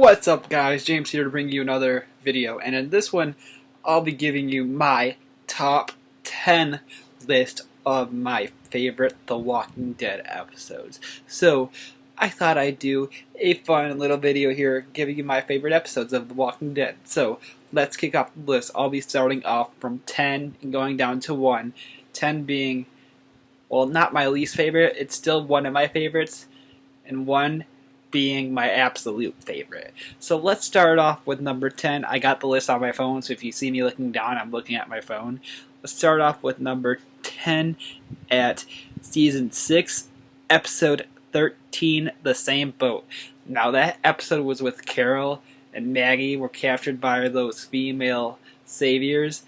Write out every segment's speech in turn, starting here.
What's up, guys? James here to bring you another video, and in this one I'll be giving you my top 10 list of my favorite The Walking Dead episodes. So I thought I'd do a fun little video here giving you my favorite episodes of The Walking Dead. So let's kick off the list. I'll be starting off from 10 and going down to 1. 10 being, well, not my least favorite, it's still one of my favorites, and 1 being my absolute favorite. So let's start off with number 10. I got the list on my phone, so if you see me looking down, I'm looking at my phone. Let's start off with number 10 at Season 6, Episode 13, The Same Boat. Now that episode was with Carol and Maggie were captured by those female saviors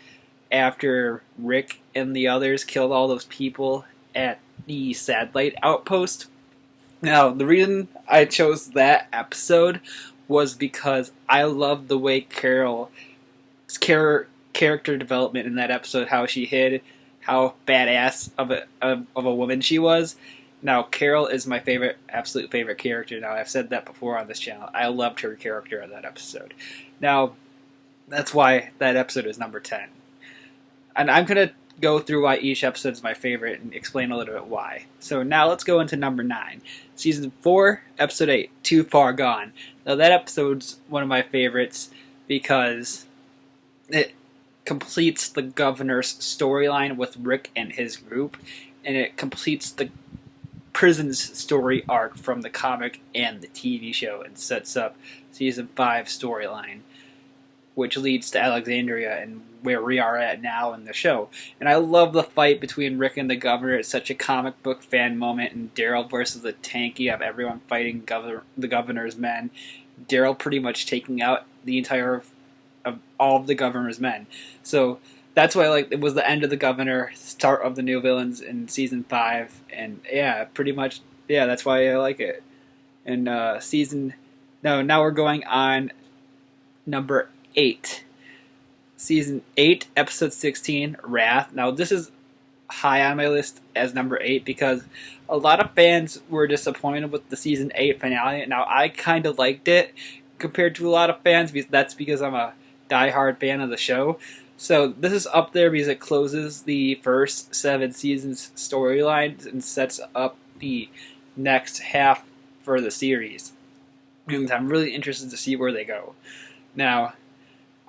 after Rick and the others killed all those people at the satellite outpost. Now, the reason I chose that episode was because I loved the way Carol's character development in that episode, how she hid, how badass of a woman she was. Now, Carol is my absolute favorite character. Now, I've said that before on this channel. I loved her character in that episode. Now, that's why that episode is number 10. And I'm going to go through why each episode is my favorite and explain a little bit why. So now let's go into number 9. Season 4, Episode 8, Too Far Gone. Now that episode's one of my favorites because it completes the governor's storyline with Rick and his group, and it completes the prison's story arc from the comic and the TV show and sets up Season 5 storyline, which leads to Alexandria and where we are at now in the show. And I love the fight between Rick and the Governor. It's such a comic book fan moment, and Daryl versus the tanky of everyone fighting the Governor's men. Daryl pretty much taking out the entire of all of the Governor's men. So that's why it was the end of the Governor, start of the new villains in Season 5, and yeah, pretty much, yeah, that's why I like it. And now we're going on number 8. Season 8, Episode 16, Wrath. Now, this is high on my list as number 8 because a lot of fans were disappointed with the Season 8 finale. Now, I kind of liked it compared to a lot of fans because that's because I'm a diehard fan of the show. So, this is up there because it closes the first 7 seasons storylines and sets up the next half for the series. And I'm really interested to see where they go. Now,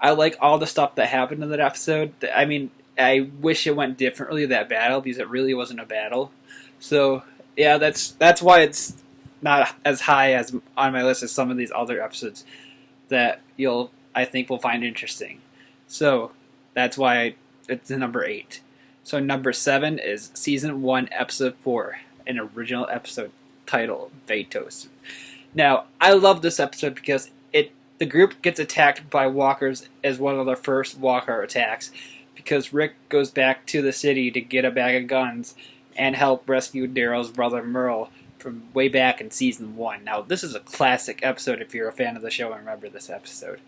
I like all the stuff that happened in that episode. I mean, I wish it went differently, that battle, because it really wasn't a battle. So, yeah, that's why it's not as high as on my list as some of these other episodes that I think will find interesting. So, that's why it's number 8. So, number 7 is Season 1, Episode 4, an original episode titled Vatos. Now, I love this episode because the group gets attacked by walkers as one of the first walker attacks because Rick goes back to the city to get a bag of guns and help rescue Daryl's brother Merle from way back in Season 1. Now, this is a classic episode if you're a fan of the show and remember this episode.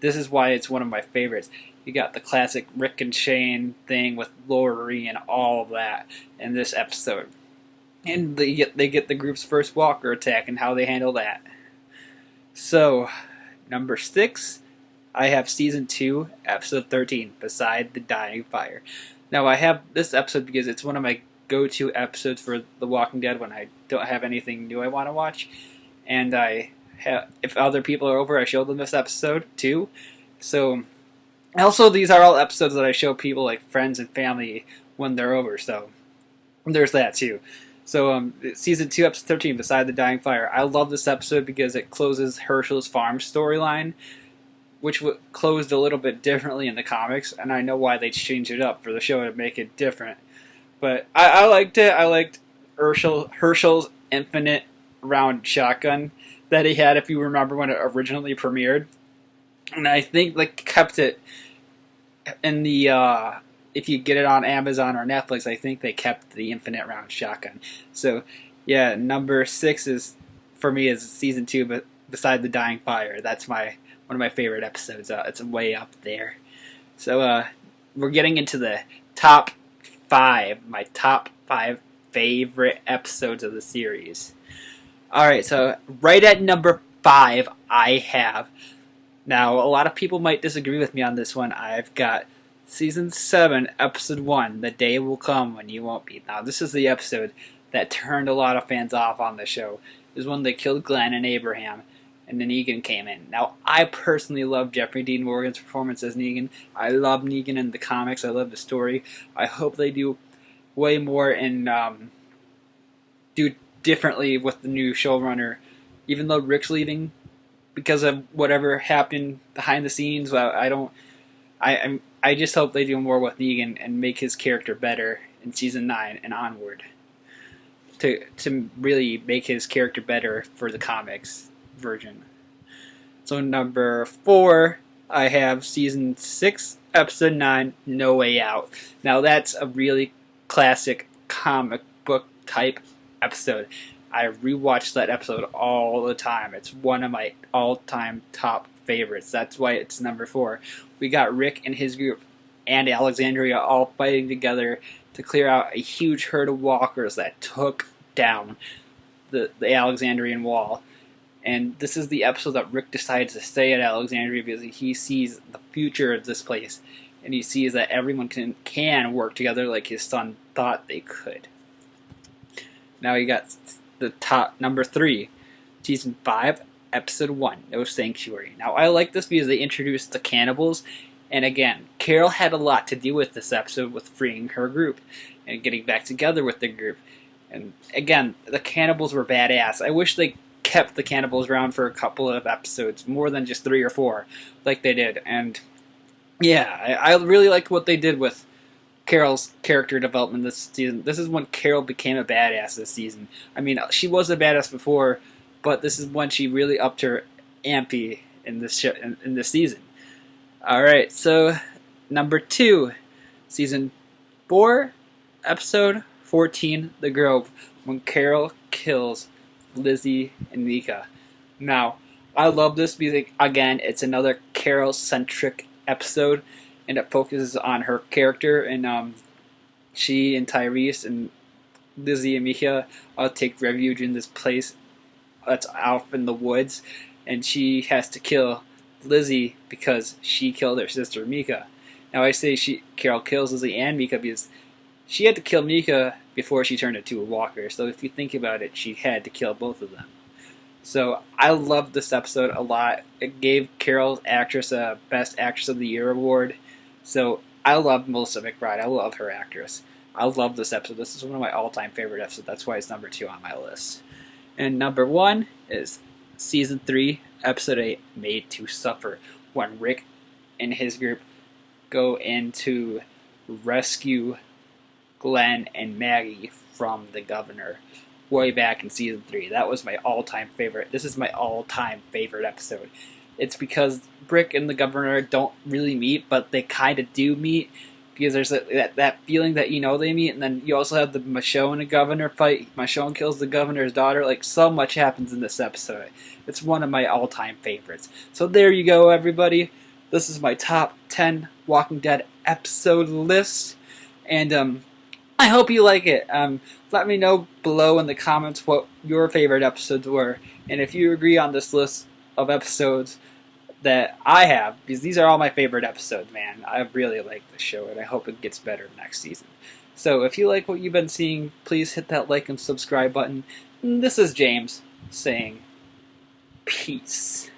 This is why it's one of my favorites. You got the classic Rick and Shane thing with Lori and all of that in this episode. And they get the group's first walker attack and how they handle that. So, number 6, I have Season 2, Episode 13, Beside the Dying Fire. Now, I have this episode because it's one of my go-to episodes for The Walking Dead when I don't have anything new I want to watch. And if other people are over, I show them this episode, too. So, also, these are all episodes that I show people, like friends and family, when they're over. So, there's that, too. So, Season 2, Episode 13, Beside the Dying Fire. I love this episode because it closes Hershel's farm storyline, which closed a little bit differently in the comics, and I know why they changed it up for the show to make it different. But I liked it. I liked Hershel's infinite round shotgun that he had, if you remember, when it originally premiered. And I think they kept it in the... if you get it on Amazon or Netflix, I think they kept the infinite round shotgun. So, yeah, number 6 for me is Season 2, but Beside the Dying Fire. That's one of my favorite episodes. It's way up there. So, we're getting into the top 5, my top 5 favorite episodes of the series. Alright, so right at number 5 I have. Now, a lot of people might disagree with me on this one. I've got Season 7, Episode 1, The Day Will Come When You Won't Be. Now, this is the episode that turned a lot of fans off on the show. It was when they killed Glenn and Abraham, and then Negan came in. Now, I personally love Jeffrey Dean Morgan's performance as Negan. I love Negan in the comics. I love the story. I hope they do way more and do differently with the new showrunner. Even though Rick's leaving because of whatever happened behind the scenes, I just hope they do more with Negan and make his character better in Season 9 and onward. To really make his character better for the comics version. So number 4, I have Season 6, Episode 9, No Way Out. Now that's a really classic comic book type episode. I rewatch that episode all the time. It's one of my all-time top favorites. That's why it's number 4. We got Rick and his group and Alexandria all fighting together to clear out a huge herd of walkers that took down the Alexandrian wall. And this is the episode that Rick decides to stay at Alexandria because he sees the future of this place, and he sees that everyone can work together like his son thought they could. Now you got the top number 3, Season 5, Episode 1, No Sanctuary. Now I like this because they introduced the cannibals, and again, Carol had a lot to do with this episode with freeing her group and getting back together with the group. And again, the cannibals were badass. I wish they kept the cannibals around for a couple of episodes, more than just 3 or 4, like they did. And yeah, I really like what they did with Carol's character development this season. This is when Carol became a badass this season. I mean, she was a badass before, but this is when she really upped her ampy in this in this season. All right, so number 2, Season 4, Episode 14, The Grove, when Carol kills Lizzie and Mika. Now, I love this music. Again, it's another Carol-centric episode, and it focuses on her character, and she and Tyrese and Lizzie and Mika take refuge in this place that's off in the woods, and she has to kill Lizzie because she killed her sister Mika. Now I say Carol kills Lizzie and Mika because she had to kill Mika before she turned into a walker. So if you think about it, she had to kill both of them. So I loved this episode a lot. It gave Carol's actress a Best Actress of the Year award. So I love Melissa McBride. I love her actress. I love this episode. This is one of my all-time favorite episodes. That's why it's number 2 on my list. And number 1 is Season 3, Episode 8, Made to Suffer, when Rick and his group go in to rescue Glenn and Maggie from the governor way back in Season 3. That was my all-time favorite. This is my all-time favorite episode. It's because Rick and the governor don't really meet, but they kind of do meet, because there's that feeling that they meet, and then you also have the Michonne and governor fight. Michonne kills the governor's daughter. Like, so much happens in this episode. It's one of my all-time favorites. So there you go, everybody. This is my top 10 Walking Dead episode list, and I hope you like it. Let me know below in the comments what your favorite episodes were, and if you agree on this list of episodes that I have, because these are all my favorite episodes, man. I really like the show, and I hope it gets better next season. So if you like what you've been seeing, please hit that like and subscribe button. And this is James saying peace.